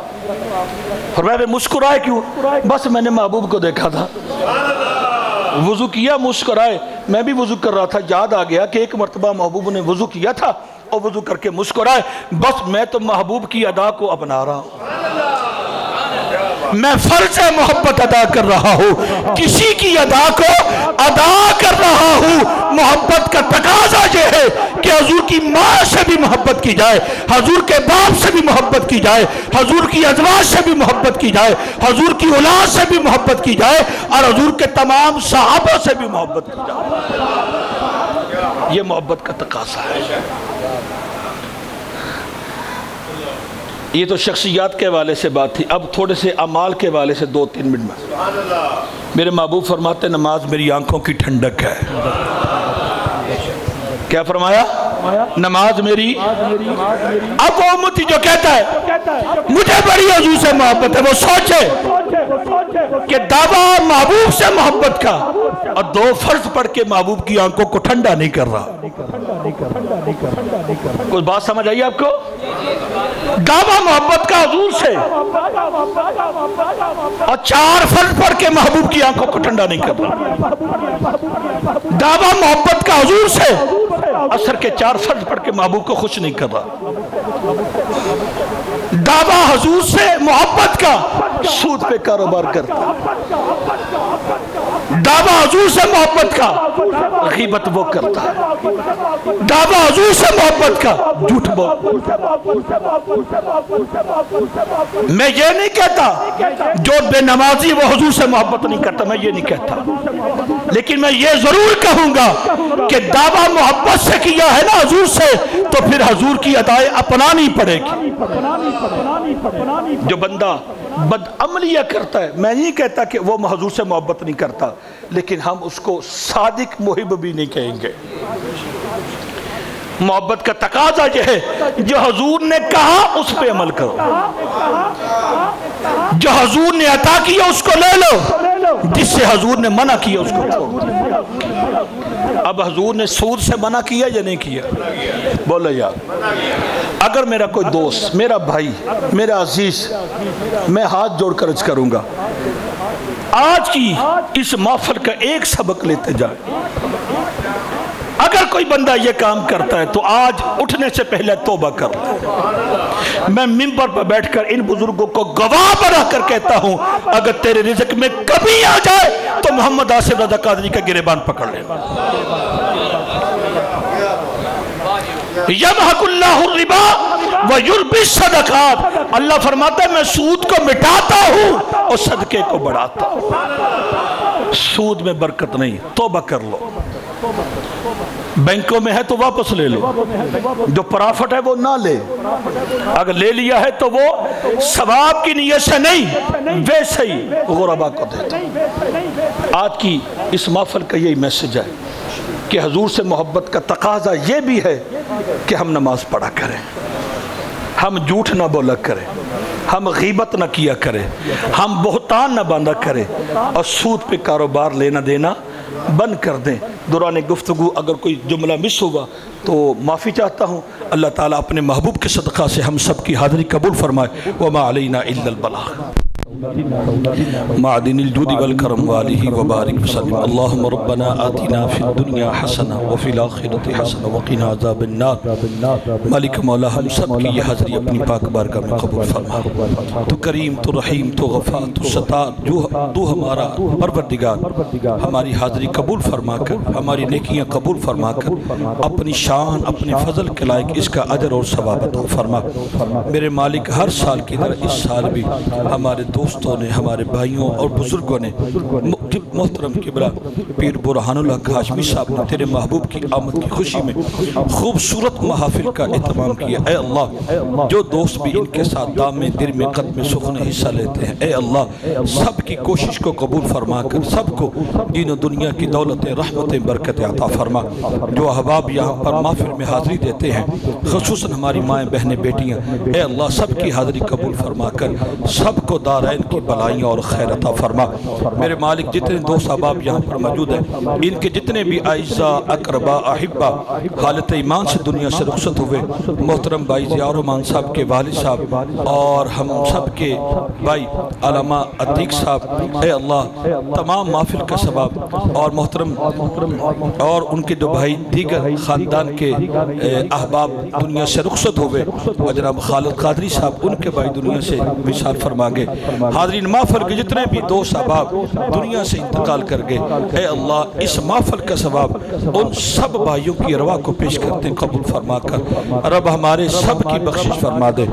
فرمایا میں مسکرائے کیوں؟ بس میں نے محبوب کو دیکھا تھا. وضو کیا مسکرائے. میں بھی وضو کر رہا تھا، یاد آ گیا کہ ایک مرتبہ محبوب نے وضو کیا تھا اور وضو کر کے مسکرائے. بس میں تو محبوب کی ادا کو اپنا رہا ہوں. میں فرض محبت ادا کر رہا ہوں، کسی کی ادا کو ادا کر رہا ہوں. محبت کا تقاضا یہ ہے کہ حضور کی ماں سے بھی محبت کی جائے، حضور کے باپ سے بھی محبت کی جائے، حضور کی ازواج سے بھی محبت کی جائے، حضور کی اولاد سے بھی محبت کی جائے اور حضور کے تمام صحابہ سے بھی محبت کی جائے. یہ محبت کا تقاضا ہے. یہ تو شخصیات کے حوالے سے بات تھی. اب تھوڑے سے اعمال کے حوالے سے 2-3 منٹ میں. میرے محبوب فرماتے نماز میری آنکھوں کی ٹھنڈک ہے. کیا فرمایا؟ نماز میری. اب وہ امتی جو کہتا ہے مجھے بڑی حضور سے محبت ہے، وہ سوچے کہ دعویٰ محبوب سے محبت کا اور 2 فرض پڑھ کے محبوب کی آنکھوں کو ٹھنڈا نہیں کر رہا. کوئی بات سمجھ آئی آپ کو؟ دعویٰ محبت کا حضور سے اور 4 فرض پڑھ کے محبوب کی آنکھوں کو ٹھنڈا نہیں کر رہا. دعویٰ محبت کا حضور سے عصر کے 4 فرض پڑھ کے محبوب کو خوش نہیں کر رہا. دعویٰ حضور سے محبت کا سود پہ کاروبار کرتا. دعویٰ حضور سے محبت کا غیبت وہ کرتا ہے. دعویٰ حضور سے محبت کا جھوٹ بولتا. میں یہ نہیں کہتا جو بے نمازی وہ حضور سے محبت نہیں کرتا، میں یہ نہیں کہتا. لیکن میں یہ ضرور کہوں گا کہ دعویٰ محبت سے کیا ہے نا حضور سے تو پھر حضور کی ادائیں اپنانی پڑے گی. جو بندہ بدعملیہ کرتا ہے، میں نہیں کہتا کہ وہ حضور سے محبت نہیں کرتا، لیکن ہم اس کو صادق محب بھی نہیں کہیں گے. محبت کا تقاضا یہ ہے جو حضور نے کہا اس پہ عمل کرو، جو حضور نے عطا کیا اس کو لے لو، جس سے حضور نے منع کیا اس کو چھوڑو. اب حضور نے سود سے منع کیا یا نہیں کیا؟ بولو یار. اگر میرا کوئی دوست، میرا بھائی، میرا عزیز، میں ہاتھ جوڑ کر عرض کروں گا آج کی اس محفل کا ایک سبق لیتے جائیں. اگر کوئی بندہ یہ کام کرتا ہے تو آج اٹھنے سے پہلے توبہ کر لے. میں منبر پر بیٹھ کر ان بزرگوں کو گواہ بنا کر کہتا ہوں اگر تیرے رزق میں کمی آ جائے تو محمد آصف رضا قادری کا گریبان پکڑ لے. یمحق اللہ الربا ویربی الصدقات. اللہ فرماتا ہے میں سود کو مٹاتا ہوں اور صدقے کو بڑھاتا ہوں. سود میں برکت نہیں. توبہ کر لو. بینکوں میں ہے تو واپس لے لو. جو پرافٹ ہے وہ نہ لے. اگر لے لیا ہے تو وہ ثواب کی نیت سے نہیں ویسے ہی غربا کو دیتا. آج کی اس محفل کا یہی میسج ہے کہ حضور سے محبت کا تقاضا یہ بھی ہے کہ ہم نماز پڑھا کریں، ہم جھوٹ نہ بولا کریں، ہم غیبت نہ کیا کریں، ہم بہتان نہ باندھا کریں اور سود پہ کاروبار لینا دینا بند کر دیں. دوران گفتگو اگر کوئی جملہ مس ہوا تو معافی چاہتا ہوں. اللہ تعالیٰ اپنے محبوب کے صدقہ سے ہم سب کی حاضری قبول فرمائے. وما علینا الا البلاغ. معدن الجود والکرم والہ وبارک وسلم اللہم ربنا آتنا فی الدنیا حسنہ وفی الآخرۃ حسنہ وقنا عذاب النار۔ مالک مولا ہم سب کی یہ حاضری اپنی پاک بارگاہ میں قبول فرما۔ تو کریم، تو رحیم، تو غفار، تو ستار، تو ہمارا پروردگار ہماری حاضری قبول فرما کر، ہماری نیکیاں قبول فرما کر، اپنی شان، اپنے فضل کے لائق اس کا اجر اور ثواب عطا فرما۔ میرے مالک ہر سال کی طرح اس سال بھی ہمارے دوستوں نے، ہمارے بھائیوں اور بزرگوں نے، محترم قبلہ پیر برہان اللہ ہاشمی صاحب نے تیرے محبوب کی آمد کی خوشی میں خوبصورت محافل کا اہتمام کیا۔ اے اللہ، جو دوست بھی ان کے ساتھ دامِ در میں قدم سخن حصہ لیتے ہیں، اے اللہ سب کی کوشش کو قبول فرما کر سب کو دین و دنیا کی دولت، رحمت، برکت عطا فرما۔ جو احباب یہاں پر محفل میں حاضری دیتے ہیں، خصوصاً ہماری مائیں، بہنیں، بیٹیاں، اے اللہ سب کی حاضری قبول فرما کر سب کو دارین کی بلائیاں اور خیر عطا فرما۔ میرے مالک جتنے دوست احباب یہاں پر موجود ہیں، ان کے جتنے بھی اعزاء، اقرباء، احبہ حالت ایمان سے دنیا سے رخصت ہوئے، محترم بھائی ضیاء الرحمان صاحب کے والد صاحب اور ہم سب کے بھائی علامہ عتیق صاحب، اے اللہ تمام محفل کا ثواب، اور محترم اور ان کے جو بھائی دیگر خاندان کے احباب دنیا سے رخصت ہوئے، اور جناب خالد قادری صاحب ان کے بھائی دنیا سے وصال فرما گئے، حاضرین محفل کے جتنے بھی دوست احباب دنیا سے انتقال کر گئے، اے اللہ اس محفل کا ثواب ان سب بھائیوں کی ارواح کو پیش کرتے ہیں قبول فرما کر رب ہمارے سب کی بخشش فرما دے،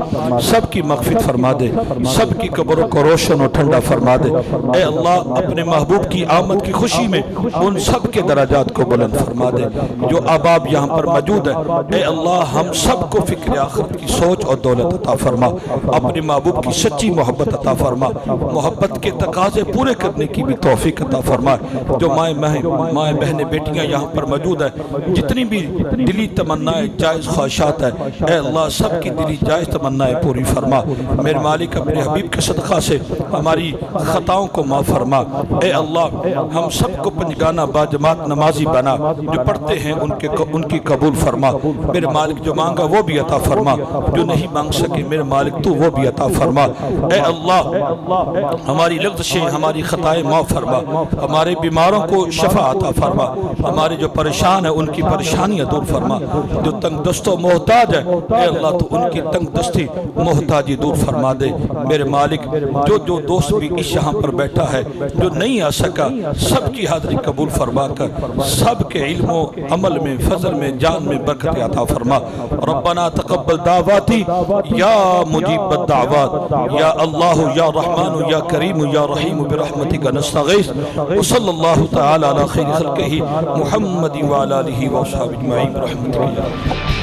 سب کی مغفرت فرما دے، سب کی قبروں کو روشن و ٹھنڈا فرما دے۔ اے اللہ اپنے محبوب کی آمد کی خوشی میں ان سب کے درجات کو بلند فرما دے۔ جو احباب یہاں پر موجود ہیں، اے اللہ ہم سب کو فکر آخرت کی سوچ اور دولت عطا فرما، اپنے محبوب کی سچی محبت عطا فرما، محبت کے تقاضے پورے کرنے کی بھی توفیق عطا فرما۔ جو مائیں بہنیں بیٹیاں یہاں پر موجود ہیں، جتنی بھی دلی تمنائیں جائز خواہشات ہیں، اے اللہ سب کی دلی جائز تمنائیں پوری فرما۔ میرے مالک اپنے حبیب کے صدقہ سے ہماری خطاؤں کو معاف فرما۔ اے اللہ ہم سب کو پنجگانہ باجماعت نمازی بنا، جو پڑھتے ہیں ان کی قبول فرما۔ میرے مالک جو مانگا وہ بھی عطا فرما، جو نہیں مانگ سکے میرے مالک تو وہ بھی عطا فرما۔ اے اللہ ہماری لغزشیں، ہماری خطائیں معاف فرما، ہمارے بیماروں کو شفا عطا فرما، ہمارے جو پریشان ہیں ان کی پریشانیاں دور فرما، جو تنگ دست و محتاج ہے اے اللہ تو ان کی تنگ دستی محتاجی دور فرما دے۔ میرے مالک جو دوست بھی اس یہاں پر بیٹھا ہے جو نہیں آ سکا، سب کی حاضری قبول فرما کر سب کے علم و عمل میں، فضل میں، جان میں برکت عطا فرما۔ ربنا تقبل دعواتی یا مجیب الدعوات یا اللہ یا رحمان یا کریم یا رحیم برحمتک نستغیث وصلی اللہ تعالی علی خیر خلقہ محمد وعلی آلہ وصحبہ اجمعین برحمتک یا رب۔